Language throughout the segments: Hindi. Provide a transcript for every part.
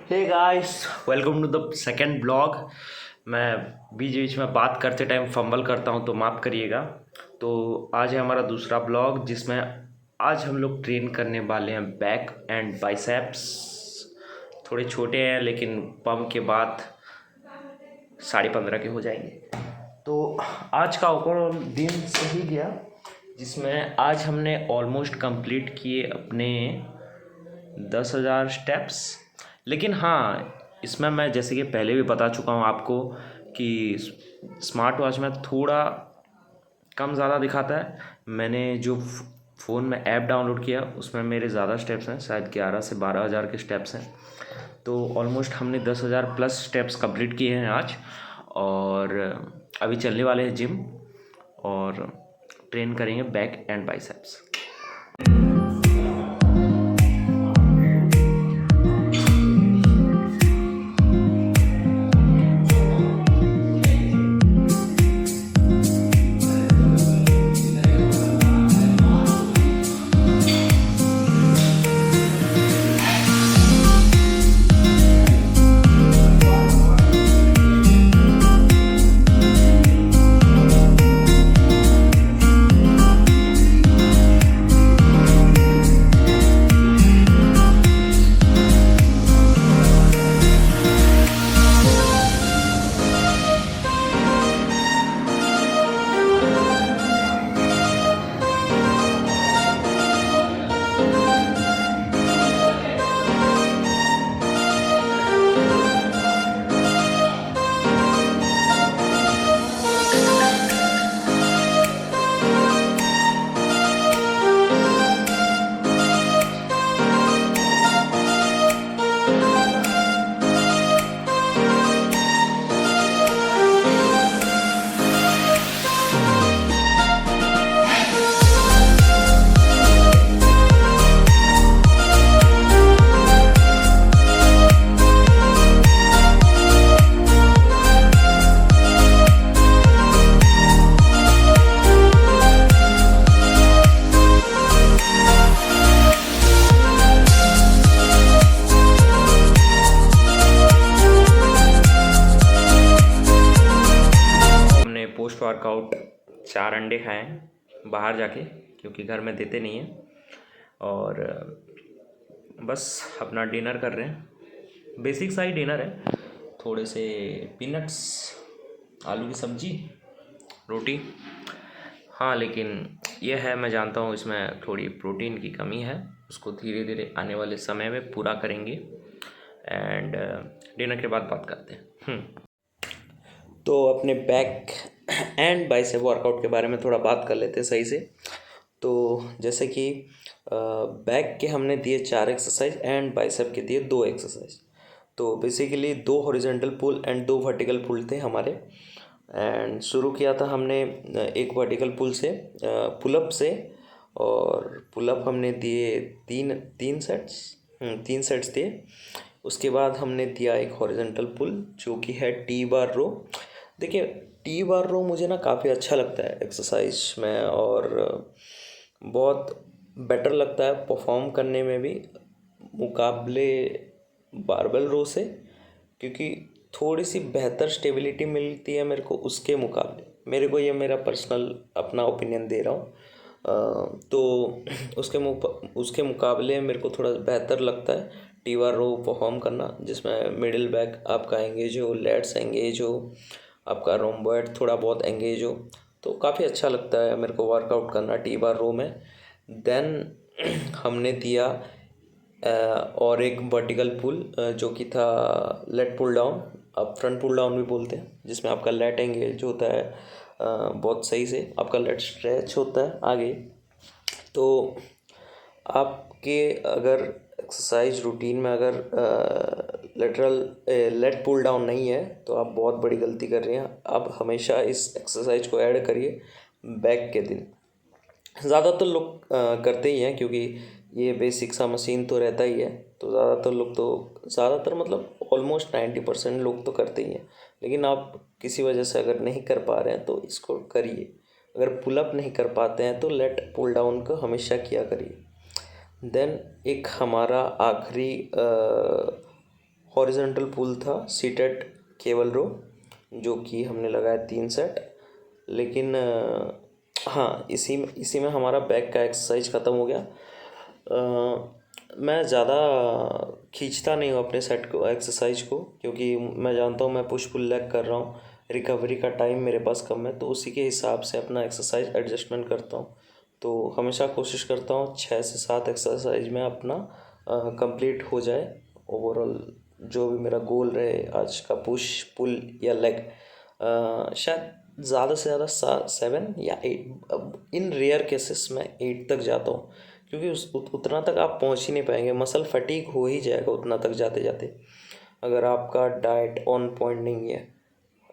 Hey guys, welcome to the second blog. मैं बीच बीच में बात करते टाइम फंबल करता हूं तो माफ़ करिएगा। तो आज है हमारा दूसरा ब्लॉग जिसमें आज हम लोग ट्रेन करने वाले हैं बैक एंड बाइसेप्स। थोड़े छोटे हैं लेकिन पम्प के बाद 15.5 के हो जाएंगे। तो आज का ओवरऑल दिन सही गया जिसमें आज हमने ऑलमोस्ट कंप्लीट किए अपने 10,000 स्टेप्स। लेकिन हाँ, इसमें मैं जैसे कि पहले भी बता चुका हूँ आपको कि स्मार्ट वॉच में थोड़ा कम ज़्यादा दिखाता है। मैंने जो फ़ोन में ऐप डाउनलोड किया उसमें मेरे ज़्यादा स्टेप्स हैं, शायद 11 से 12,000 के स्टेप्स हैं। तो ऑलमोस्ट हमने 10,000 प्लस स्टेप्स कंप्लीट किए हैं आज। और अभी चलने वाले हैं जिम और ट्रेन करेंगे back and biceps. Post workout 4 अंडे खाए बाहर जाके क्योंकि घर में देते नहीं हैं। और बस अपना डिनर कर रहे हैं। बेसिक सा ही डिनर है, थोड़े से पीनट्स, आलू की सब्जी, रोटी। हाँ, लेकिन यह है, मैं जानता हूँ इसमें थोड़ी प्रोटीन की कमी है, उसको धीरे धीरे आने वाले समय में पूरा करेंगे। एंड डिनर के बाद बात करते हैं। तो अपने बैक एंड बाइसेप वर्कआउट के बारे में थोड़ा बात कर लेते हैं सही से। तो जैसे कि बैक के हमने दिए 4 एक्सरसाइज एंड बाइसेप के दिए 2 एक्सरसाइज। तो basically 2 horizontal pull and 2 vertical pull थे हमारे। एंड शुरू किया था हमने एक वर्टिकल पुल से, पुलअप से। और पुलअप हमने दिए तीन सेट्स दिए। उसके बाद हमने दिया एक हॉरिजॉन्टल पुल जो कि है टी बार रो। देखिए, टी बार रो मुझे ना काफ़ी अच्छा लगता है एक्सरसाइज में और बहुत बेटर लगता है परफॉर्म करने में भी मुकाबले बारबेल रो से, क्योंकि थोड़ी सी बेहतर स्टेबिलिटी मिलती है मेरे को उसके मुकाबले। मेरे को ये मेरा पर्सनल अपना ओपिनियन दे रहा हूँ। तो उसके मुकाबले मेरे को थोड़ा बेहतर लगता है टी बार रो परफॉर्म करना, जिसमें मिडिल बैक आपका एंगेज हो, लेट्स एंगेज हो, आपका रोम्बॉइड थोड़ा बहुत एंगेज हो। तो काफ़ी अच्छा लगता है मेरे को वर्कआउट करना टी बार रो में। देन हमने दिया और एक वर्टिकल पुल जो कि था लेट पुल डाउन, आप फ्रंट पुल डाउन भी बोलते हैं, जिसमें आपका लेट एंगेज होता है बहुत सही से, आपका लेट स्ट्रेच होता है आगे। तो आपके अगर एक्सरसाइज रूटीन में अगर लेट पुल डाउन नहीं है तो आप बहुत बड़ी गलती कर रहे हैं। आप हमेशा इस एक्सरसाइज को ऐड करिए बैक के दिन। ज़्यादातर लोग करते ही हैं क्योंकि ये बेसिक सा मशीन तो रहता ही है। तो ज़्यादातर मतलब ऑलमोस्ट 90% लोग तो करते ही हैं। लेकिन आप किसी वजह से अगर नहीं कर पा रहे हैं तो इसको करिए। अगर पुलअप नहीं कर पाते हैं तो लेट पुल डाउन को हमेशा किया करिए। देन एक हमारा आखिरी हॉरिजॉन्टल पुल था सीटेड केबल रो, जो कि हमने लगाया 3 सेट। लेकिन हाँ, इसी में हमारा बैक का एक्सरसाइज ख़त्म हो गया। मैं ज़्यादा खींचता नहीं हूँ अपने सेट को, एक्सरसाइज को, क्योंकि मैं जानता हूँ मैं पुश पुल लेग कर रहा हूँ, रिकवरी का टाइम मेरे पास कम है, तो उसी के हिसाब से अपना एक्सरसाइज एडजस्टमेंट करता हूँ। तो हमेशा कोशिश करता हूँ 6 से 7 एक्सरसाइज में अपना कंप्लीट हो जाए। ओवरऑल जो भी मेरा गोल रहे आज का, पुश पुल या लेग, शायद ज़्यादा से ज़्यादा 7 या 8, इन रेयर केसेस में 8 तक जाता हूँ, क्योंकि उतना तक आप पहुँच ही नहीं पाएंगे, मसल फटीग हो ही जाएगा उतना तक जाते जाते, अगर आपका डाइट ऑन पॉइंट नहीं है,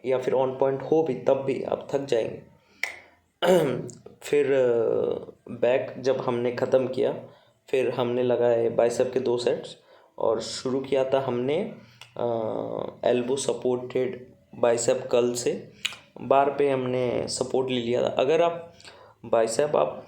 या फिर ऑन पॉइंट हो भी तब भी आप थक जाएंगे। फिर बैक जब हमने ख़त्म किया, फिर हमने लगाए बाइसेप के 2 सेट्स, और शुरू किया था हमने एल्बो सपोर्टेड बाइसेप कर्ल से। बार पे हमने सपोर्ट ले लिया था। अगर आप बाइसेप आप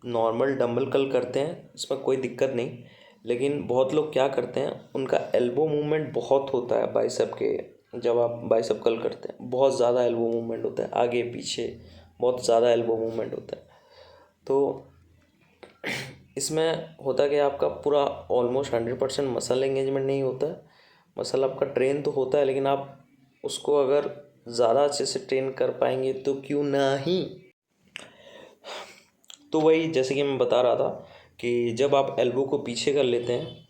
नॉर्मल डंबल कर्ल करते हैं, इसमें कोई दिक्कत नहीं, लेकिन बहुत लोग क्या करते हैं, उनका एल्बो मूवमेंट बहुत होता है बाइसेप के, जब आप बाइसेप कर्ल करते हैं बहुत ज़्यादा एल्बो मूवमेंट होता है, आगे पीछे बहुत ज़्यादा एल्बो मूवमेंट होता है। तो इसमें होता है कि आपका पूरा ऑलमोस्ट 100% मसल एंगेजमेंट नहीं होता है। मसल आपका ट्रेन तो होता है, लेकिन आप उसको अगर ज़्यादा अच्छे से ट्रेन कर पाएंगे तो क्यों ना ही। तो वही, जैसे कि मैं बता रहा था कि जब आप एल्बो को पीछे कर लेते हैं,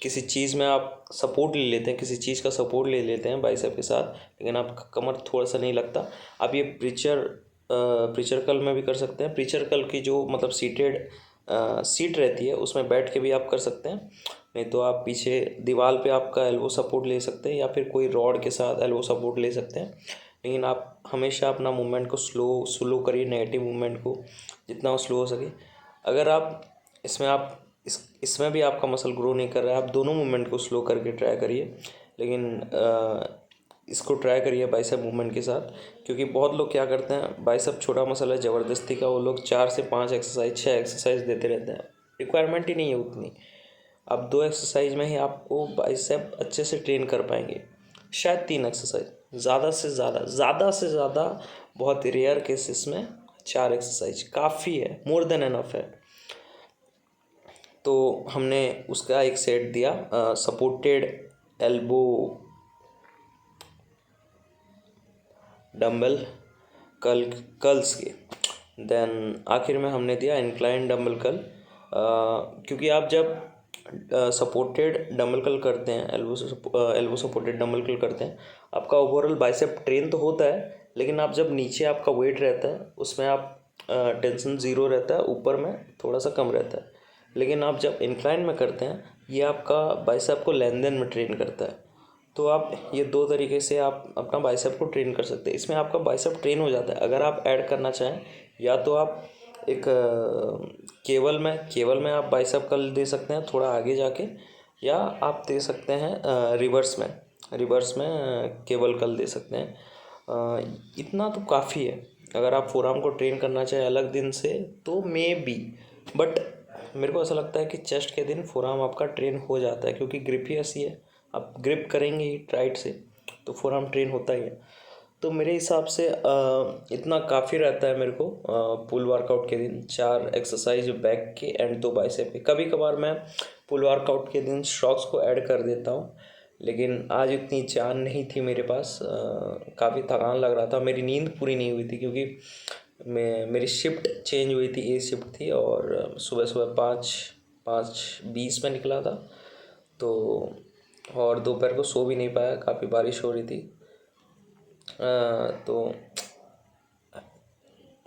किसी चीज़ में आप सपोर्ट ले लेते हैं, किसी चीज़ का सपोर्ट ले लेते हैं बाइसेप के साथ, लेकिन आपका कमर थोड़ा सा नहीं लगता, आप ये प्रीचर कर्ल में भी कर सकते हैं। प्रीचर कर्ल की जो मतलब सीट रहती है, उसमें बैठ के भी आप कर सकते हैं, नहीं तो आप पीछे दीवार पे आपका एल्बो सपोर्ट ले सकते हैं, या फिर कोई रॉड के साथ एल्बो सपोर्ट ले सकते हैं। लेकिन आप हमेशा अपना मूवमेंट को स्लो करिए, नेगेटिव मूवमेंट को जितना स्लो हो सके। अगर आप इसमें भी आपका मसल ग्रो नहीं कर रहा है, आप दोनों मूवमेंट को स्लो करके ट्राई करिए, लेकिन इसको ट्राई करिए बाइसेप मूवमेंट के साथ, क्योंकि बहुत लोग क्या करते हैं, बाइसेप छोटा मसल है, ज़बरदस्ती का वो लोग 4 से 5 एक्सरसाइज 6 एक्सरसाइज देते रहते हैं, रिक्वायरमेंट ही नहीं है उतनी। आप 2 एक्सरसाइज में ही आपको बाइसेप अच्छे से ट्रेन कर पाएंगे, शायद 3 एक्सरसाइज, ज़्यादा से ज़्यादा बहुत रेयर केसेस में 4 एक्सरसाइज काफ़ी है, मोर देन एनफ है। तो हमने उसका एक सेट दिया सपोर्टेड एल्बो डंबल कर्ल्स के। देन आखिर में हमने दिया इंक्लाइन डंबल कर्ल, क्योंकि आप जब सपोर्टेड डंबल कर्ल करते हैं, एल्बो सपोर्टेड डंबल कर्ल करते हैं, आपका ओवरऑल बाइसेप ट्रेन तो होता है, लेकिन आप जब नीचे आपका वेट रहता है उसमें आप टेंशन ज़ीरो रहता है, ऊपर में थोड़ा सा कम रहता है। लेकिन आप जब इंक्लाइन में करते हैं, ये आपका बाइसेप को लेन देन में ट्रेन करता है। तो आप ये 2 तरीके से आप अपना बाइसेप को ट्रेन कर सकते हैं। इसमें आपका बाइसेप ट्रेन हो जाता है। अगर आप ऐड करना चाहें, या तो आप एक केबल में आप बाइसेप कर्ल दे सकते हैं थोड़ा आगे जाके, या आप दे सकते हैं रिवर्स में केबल कर्ल दे सकते हैं। इतना तो काफ़ी है। अगर आप फोरआर्म को ट्रेन करना चाहें अलग दिन से तो मे बी, बट मेरे को ऐसा लगता है कि चेस्ट के दिन फोरआर्म आपका ट्रेन हो जाता है, क्योंकि ग्रिप ही ऐसी है, आप ग्रिप करेंगे ही राइट से तो फोरआर्म ट्रेन होता ही है। तो मेरे हिसाब से इतना काफ़ी रहता है मेरे को पुल वर्कआउट के दिन, 4 एक्सरसाइज बैक के एंड 2 बाइसेप के। कभी कभार मैं पुल वर्कआउट के दिन स्ट्रोक्स को ऐड कर देता हूँ, लेकिन आज इतनी जान नहीं थी मेरे पास, काफ़ी थकान लग रहा था, मेरी नींद पूरी नहीं हुई थी, क्योंकि मेरी शिफ्ट चेंज हुई थी, ए शिफ्ट थी, और सुबह सुबह 5:20 में निकला था, तो और दोपहर को सो भी नहीं पाया, काफ़ी बारिश हो रही थी। तो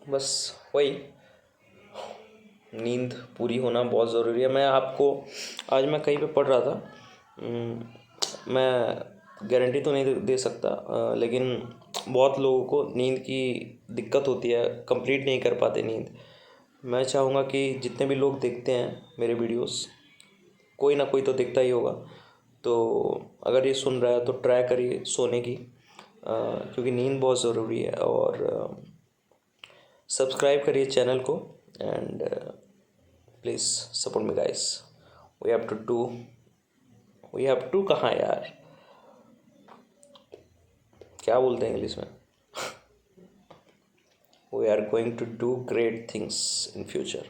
बस वही, नींद पूरी होना बहुत ज़रूरी है। आज मैं कहीं पे पढ़ रहा था, मैं गारंटी तो नहीं दे सकता, लेकिन बहुत लोगों को नींद की दिक्कत होती है, कंप्लीट नहीं कर पाते नींद। मैं चाहूँगा कि जितने भी लोग देखते हैं मेरे वीडियोस, कोई ना कोई तो देखता ही होगा, तो अगर ये सुन रहा है तो ट्राई करिए सोने की, क्योंकि नींद बहुत ज़रूरी है। और सब्सक्राइब करिए चैनल को, and please support me guys. We have to कहाँ यार, क्या बोलते हैं इंग्लिश में, we are going to do great things in future.